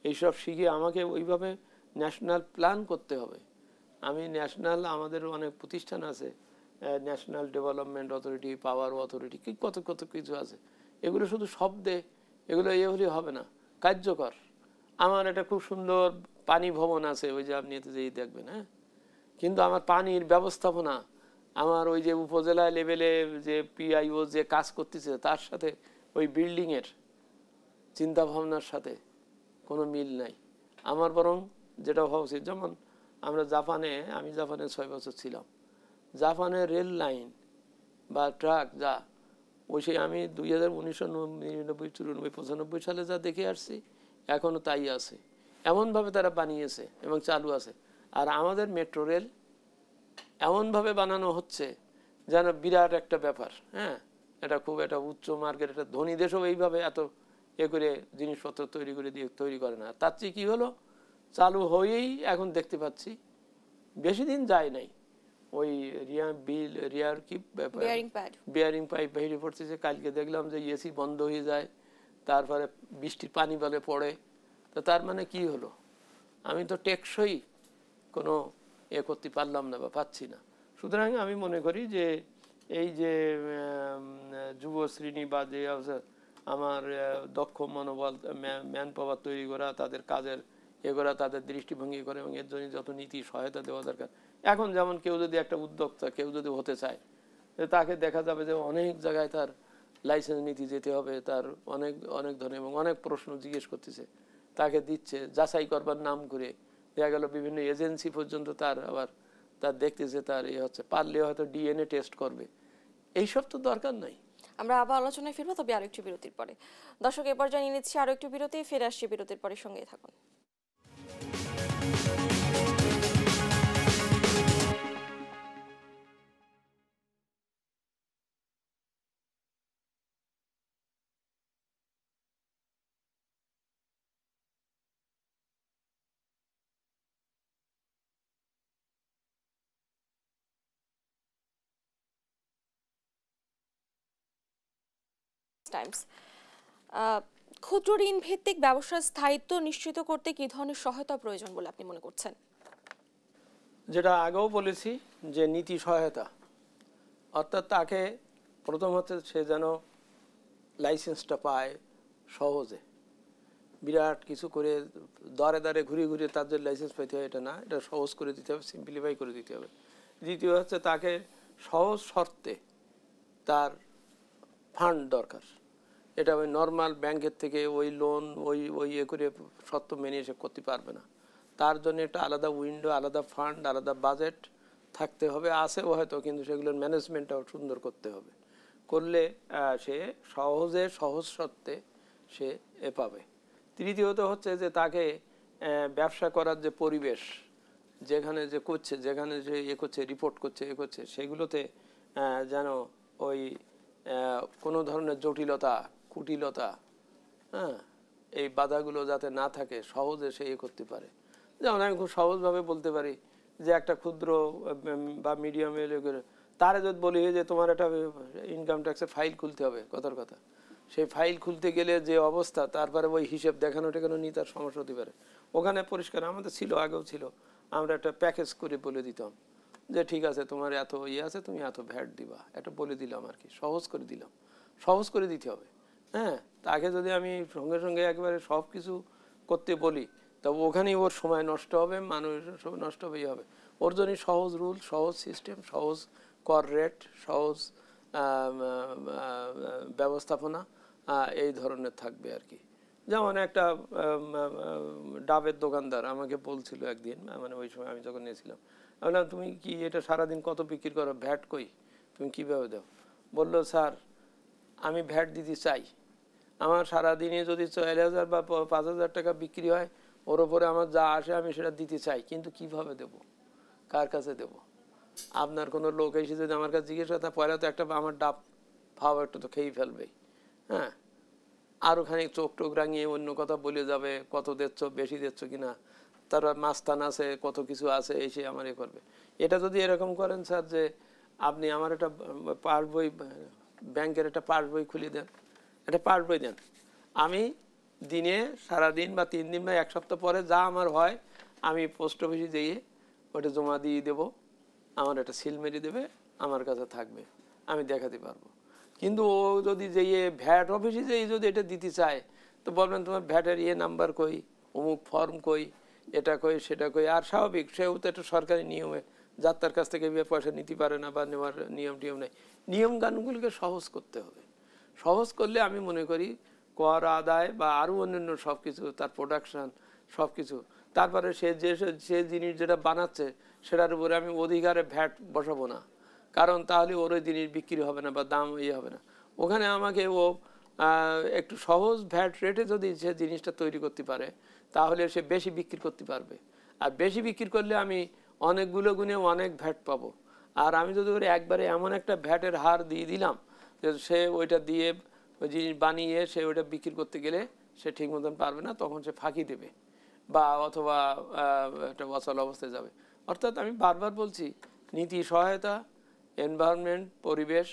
এইসব শিখে আমাকে ওইভাবে ন্যাশনাল প্ল্যান করতে হবে। আমি ন্যাশনাল, আমাদের অনেক প্রতিষ্ঠান আছে, ন্যাশনাল ডেভেলপমেন্ট অথরিটি, পাওয়ার অথরিটি, কত কত কিছু আছে। এগুলো শুধু শব্দে, এগুলো হলে হবে না, কার্যকর। আমার একটা খুব সুন্দর পানি ভবন আছে, ওই যে আপনি এতে যেই দেখবেন, হ্যাঁ, কিন্তু আমার পানির ব্যবস্থাপনা, আমার ওই যে উপজেলা লেভেলে যে পিআইও যে কাজ করতেছে, তার সাথে ওই বিল্ডিংয়ের চিন্তা ভাবনার সাথে কোনো মিল নাই। আমার বরং যেটা হওয়া উচিত, যেমন আমি জাপানে 6 বছর ছিলাম, জাপানের রেল লাইন বা ট্রাক যা, ওই সেই আমি 1999-94-95 সালে যা দেখে আসছি, এখনও তাই আছে, এমনভাবে তারা বানিয়েছে এবং চালু আছে। আর আমাদের মেট্রো রেল এমনভাবে বানানো হচ্ছে যেন বিরাট একটা ব্যাপার। হ্যাঁ, এটা খুব একটা উচ্চ মার্গের, একটা ধনী দেশও এইভাবে এত করে জিনিসপত্র তৈরি করে না। তার চেয়ে কী হলো, চালু হয়েই এখন দেখতে পাচ্ছি, বেশি দিন যায় নাই, ওই বিয়ারিং পাইপ বেরিয়ে পড়তেছে। কালকে দেখলাম যে এসি বন্ধ হয়ে যায়, তারপরে বৃষ্টির পানি বলে পড়ে। তো তার মানে কি হলো, আমি তো টেকসই কোনো করতে পারলাম না বা পাচ্ছি না। সুতরাং আমি মনে করি যে এই যে যুব শ্রেণী বা যে আমার দক্ষ মনোবল, ম্যান পাওয়ার তৈরি করা, তাদের কাজের করা, তাদের দৃষ্টিভঙ্গি করে, এবং এর জন্য যত নীতি সহায়তা দেওয়া দরকার। এখন যেমন কেউ যদি একটা উদ্যোক্তা, কেউ যদি হতে চায়, তাকে দেখা যাবে যে অনেক জায়গায় তার লাইসেন্স নীতি যেতে হবে, তার অনেক অনেক ধরনের এবং অনেক প্রশ্ন জিজ্ঞেস করতেছে, তাকে দিচ্ছে যাচাই করবার নাম করে। দেখা গেল বিভিন্ন এজেন্সি পর্যন্ত তার দেখতেছে, তার হচ্ছে, পারলে হয়তো ডিএনএ টেস্ট করবে। এইসব তো দরকার নাই। আমরা আবার আলোচনায় ফিরবো, তবে আরেকটি বিরতির পরে। দর্শক, এবার জানিয়ে নিচ্ছি আরো একটি বিরতি, ফিরে আসছি বিরতির পরে, সঙ্গেই থাকুন। টাইমস। ক্ষুদ্র ঋণ ভিত্তিক ব্যবসার স্থায়িত্ব নিশ্চিত করতে কি ধরনের সহায়তা প্রয়োজন বলে আপনি মনে করছেন? যেটা আগেও বলেছি যে নীতি সহায়তা, অর্থাৎ তাকে প্রথম হচ্ছে সে যেন লাইসেন্সটা পায় সহজে, বিরাট কিছু করে দরে দরে ঘুরে ঘুরে তার যে লাইসেন্স পেতে হয় এটা না, এটা সহজ করে দিতে হবে, সিম্পলিফাই করে দিতে হবে। দ্বিতীয় হচ্ছে তাকে সহজ শর্তে তার ফান্ড দরকার, এটা ওই নর্মাল ব্যাংকের থেকে ওই লোন ওই ওই ইয়ে করে শর্ত মেনে এসে করতে পারবে না। তার জন্য একটা আলাদা উইন্ডো, আলাদা ফান্ড, আলাদা বাজেট থাকতে হবে, আছেও হয়তো, কিন্তু সেগুলোর ম্যানেজমেন্টটাও সুন্দর করতে হবে। করলে সে সহজে সহজ শর্তে সে পাবে। তৃতীয়ত হচ্ছে যে তাকে ব্যবসা করার যে পরিবেশ, যেখানে যে করছে, যেখানে যে করছে, রিপোর্ট করছে, করছে, সেগুলোতে যেন ওই কোনো ধরনের জটিলতা, কুটিলতা, হ্যাঁ, এই বাধাগুলো যাতে না থাকে, সহজে সে করতে পারে। যেমন আমি খুব সহজভাবে বলতে পারি যে একটা ক্ষুদ্র বা মিডিয়াম তারা যদি বলি যে তোমার একটা ইনকাম ট্যাক্সের ফাইল খুলতে হবে, কথার কথা, সেই ফাইল খুলতে গেলে যে অবস্থা, তারপরে ওই হিসেব দেখানো টেখানো নিয়ে তার সমস্যা হতে পারে। ওখানে পরিষ্কার আমাদের ছিল, আগেও ছিল, আমরা একটা প্যাকেজ করে বলে দিতাম যে ঠিক আছে তোমার এত আছে, তুমি এত ভ্যাট দিবা, এটা বলে দিলাম আর কি, সহজ করে দিলাম। সহজ করে দিতে হবে, হ্যাঁ। তাকে যদি আমি সঙ্গে সঙ্গে একেবারে সব কিছু করতে বলি, তবে ওখানেই ওর সময় নষ্ট হবে, মানুষের সময় নষ্ট হবেই হবে। ওর জন্যই সহজ রুল, সহজ সিস্টেম, সহজ কর রেট, সহজ ব্যবস্থাপনা এই ধরনের থাকবে আর কি। যেমন একটা ডাবের দোকানদার আমাকে বলছিল একদিন, মানে ওই সময় আমি যখন নিয়েছিলাম, আমি বললাম তুমি কি এটা সারাদিন কত বিক্রি করো, ভ্যাট কই, তুমি কীভাবে দাও? বললো স্যার আমি ভ্যাট দিতে চাই, আমার সারাদিনে যদি 4,000 বা 5,000 টাকা বিক্রি হয়, ওর ওপরে আমার যা আসে আমি সেটা দিতে চাই, কিন্তু কিভাবে দেব, কার কাছে দেব? আপনার কোনো লোক এসে যদি আমার কাছে জিজ্ঞেস করে, তা পয়লা তো একটা আমার ডাব ভাব একটু তো খেয়েই ফেলবেই, হ্যাঁ, আরও খানিক চোখ টোক রাঙিয়ে অন্য কথা বলে যাবে, কত দিচ্ছ, বেশি দিচ্ছ কিনা, তার মাস্তান আছে, কত কিছু আছে, এসে আমার এ করবে। এটা যদি এরকম করেন স্যার যে আপনি আমার একটা পাস বই, ব্যাংকের একটা পাস বই খুলে দেন, একটা পাস বই দেন, আমি দিনে সারাদিন বা 3 দিন বা 1 সপ্তাহ পরে যা আমার হয় আমি পোস্ট অফিসে যেয়ে ওটা জমা দিয়ে দেবো, আমার একটা সিল মেরে দেবে, আমার কাছে থাকবে, আমি দেখাতে পারবো। কিন্তু ও যদি যেয়ে ভ্যাট অফিসে যেয়ে যদি এটা দিতে চায়, তো বলবেন তোমার ভ্যাটের নাম্বার কই, অমুক ফর্ম কই, এটা কই, সেটা কই। আর স্বাভাবিক, সেও তো একটা সরকারি নিয়মে যাত্রার কাছ থেকে পয়সা নিতে পারে না, বা নেওয়ার নিয়ম টিয়ম নেই। নিয়মকানুনগুলোকে সহজ করতে হবে। সহজ করলে আমি মনে করি কর আদায় বা আরও অন্যান্য সব কিছু, তার প্রোডাকশান সব কিছু, তারপরে সে জিনিস যেটা বানাচ্ছে সেটার উপরে আমি অধিকারে ভ্যাট বসাবো না, কারণ তাহলে ওর ওই জিনিস বিক্রি হবে না বা দাম হবে না। ওখানে আমাকে ও একটু সহজ ভ্যাট রেটে যদি সে জিনিসটা তৈরি করতে পারে, তাহলে সে বেশি বিক্রি করতে পারবে। আর বেশি বিক্রি করলে আমি অনেকগুলো গুণে অনেক ভ্যাট পাবো। আর আমি যদি ওর একবারে এমন একটা ভ্যাটের হার দিয়ে দিলাম যে সে ওইটা দিয়ে ওই জিনিস বানিয়ে সে ওইটা বিক্রি করতে গেলে সে ঠিক মতন পারবে না, তখন সে ফাঁকি দেবে বা অথবা একটা অচল অবস্থায় যাবে। অর্থাৎ আমি বারবার বলছি, নীতি সহায়তা, এনভায়রনমেন্ট, পরিবেশ,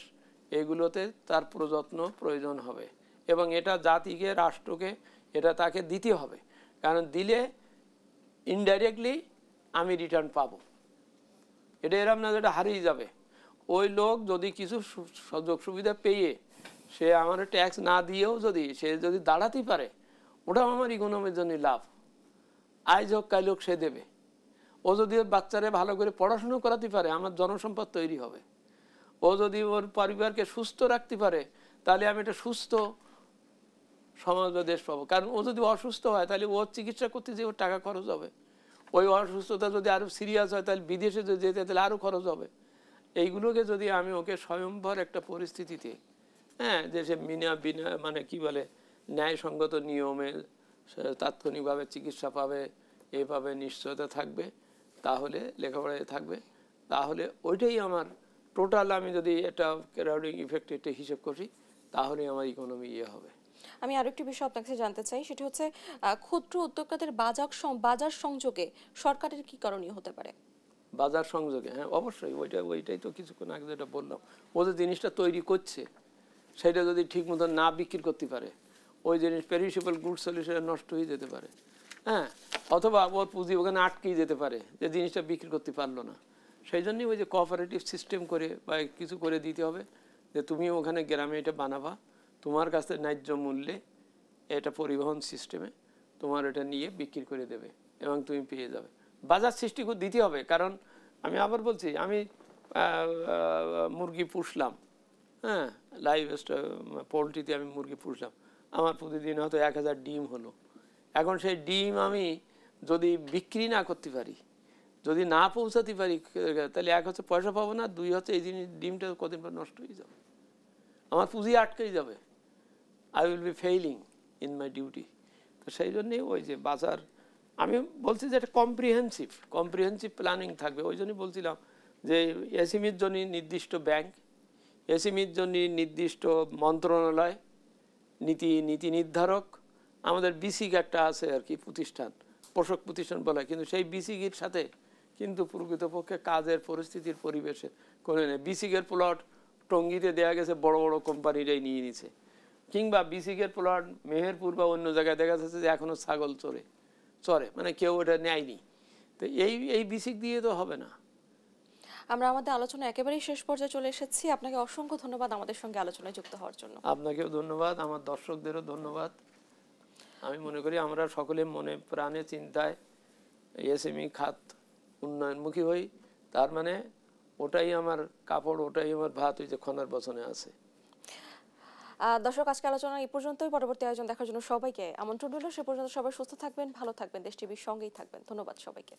এগুলোতে তার প্রযত্ন প্রয়োজন হবে, এবং এটা জাতিকে, রাষ্ট্রকে এটা তাকে দিতে হবে। কারণ দিলে ইনডাইরেক্টলি আমি রিটার্ন পাবো, এটা এরম না যেটা হারিয়ে যাবে। ওই লোক যদি কিছু সুযোগ সুবিধা পেয়ে সে আমার ট্যাক্স না দিয়েও যদি দাঁড়াতে পারে, ওটাও আমার ইকোনমির জন্য লাভ। আজ হোক কাল হোক সে দেবে। ও যদি ওর বাচ্চারে ভালো করে পড়াশুনো করাতে পারে, আমার জনসম্পদ তৈরি হবে। ও যদি ওর পরিবারকে সুস্থ রাখতে পারে, তাহলে আমি একটা সুস্থ সমাজ বা দেশ পাবো। কারণ ও যদি অসুস্থ হয়, তাহলে ওর চিকিৎসা করতে যে ওর টাকা খরচ হবে। ওই অসুস্থতা যদি আরও সিরিয়াস হয়, তাহলে বিদেশে যদি যেতে, তাহলে আরও খরচ হবে। এইগুলোকে যদি আমি ওকে স্বয়ংভর একটা পরিস্থিতিতে, হ্যাঁ, যে সে বিনা মানে কি বলে, ন্যায়সঙ্গত নিয়মে তাৎক্ষণিকভাবে চিকিৎসা পাবে, এভাবে নিশ্চয়তা থাকবে, তাহলে লেখাপড়ায় থাকবে, তাহলে ওইটাই আমার টোটাল, আমি যদি একটা ক্রাউডিং ইফেক্ট এটা হিসেব করি, তাহলে আমার ইকোনমি হবে। আমি আরেকটি বিষয় আপনার কাছে জানতে চাই, সেটা হচ্ছে ক্ষুদ্র উদ্যোক্তাদের বাজার সংযোগে সরকারের কি করণীয় হতে পারে? বাজার সংযোগে, হ্যাঁ অবশ্যই, ওইটাই তো কিছুক্ষণ আগে যেটা বললাম, ও যে জিনিসটা তৈরি করছে, সেটা যদি ঠিক মতো না বিক্রি করতে পারে, ওই জিনিস পেরিশেবল গুড সলিউশন নষ্ট হয়ে যেতে পারে, হ্যাঁ, অথবা ওর পুঁজি ওখানে আটকেই যেতে পারে যে জিনিসটা বিক্রি করতে পারলো না। সেই জন্যই ওই যে কোঅপারেটিভ সিস্টেম করে বা কিছু করে দিতে হবে যে তুমি ওখানে গ্রামে এটা বানাবা, তোমার কাছে ন্যায্য মূল্যে এটা পরিবহন সিস্টেমে তোমার এটা নিয়ে বিক্রি করে দেবে এবং তুমি পেয়ে যাবে। বাজার সৃষ্টি করে দিতে হবে। কারণ আমি আবার বলছি, আমি মুরগি পুষলাম, হ্যাঁ, লাইভ পোলট্রিতে আমি মুরগি পুষলাম, আমার প্রতিদিন হয়তো 1000 ডিম হলো। এখন সেই ডিম আমি যদি বিক্রি না করতে পারি, যদি না পৌঁছাতে পারি, তাহলে এক হচ্ছে পয়সা পাবো না, দুই হচ্ছে এই জিনিস ডিমটা কদিন পর নষ্ট হয়ে যাবে, আমার পুঁজি আটকেই যাবে, I will be failing in my duty. তো সেই জন্যই ওই যে বাজার, আমি বলছি যে একটা কম্প্রিহেন্সিভ প্ল্যানিং থাকবে। ওই জন্যই বলছিলাম যে এসএমইর জন্য নির্দিষ্ট ব্যাংক, এসএমইর জন্য নির্দিষ্ট মন্ত্রণালয়, নীতি নির্ধারক, আমাদের বিসিগ একটা আছে আর কি প্রতিষ্ঠান, পোষক প্রতিষ্ঠান বলা, কিন্তু সেই বিসিগের সাথে কিন্তু প্রকৃতপক্ষে কাজের পরিস্থিতির পরিবেশে করে নেই। বিসিগের প্লট টঙ্গীতে দেওয়া গেছে, বড় বড় কোম্পানিরাই নিয়ে নিছে, কিংবা বিসিগের প্লট মেহেরপুর বা অন্য জায়গায় দেখা যাচ্ছে যে এখনো ছাগল চরে মানে কেউ ওটা নেয়নি। তো এই বিসিক দিয়ে তো হবে না। আমরা আমাদের আলোচনা একেবারেই শেষ পর্যায়ে চলে এসেছি। আপনাকে অসংখ্য ধন্যবাদ আমাদের সঙ্গে আলোচনায় যুক্ত হওয়ার জন্য। আপনাকেও ধন্যবাদ, আমার দর্শকদেরও ধন্যবাদ। আমি মনে করি আমরা সকলে মনে প্রাণে চিন্তায় এসএমই খাত উন্নয়নমুখী হই, তার মানে ওটাই আমার কাপড়, ওটাই আমার ভাত, ওই যে খনার বচনে আছে। দর্শক, আজকে আলোচনা এই পর্যন্তই। পরবর্তী আয়োজন দেখার জন্য সবাইকে আমন্ত্রণ রইল। সে পর্যন্ত সবাই সুস্থ থাকবেন, ভালো থাকবেন, দেশ টিভির সঙ্গেই থাকবেন। ধন্যবাদ সবাইকে।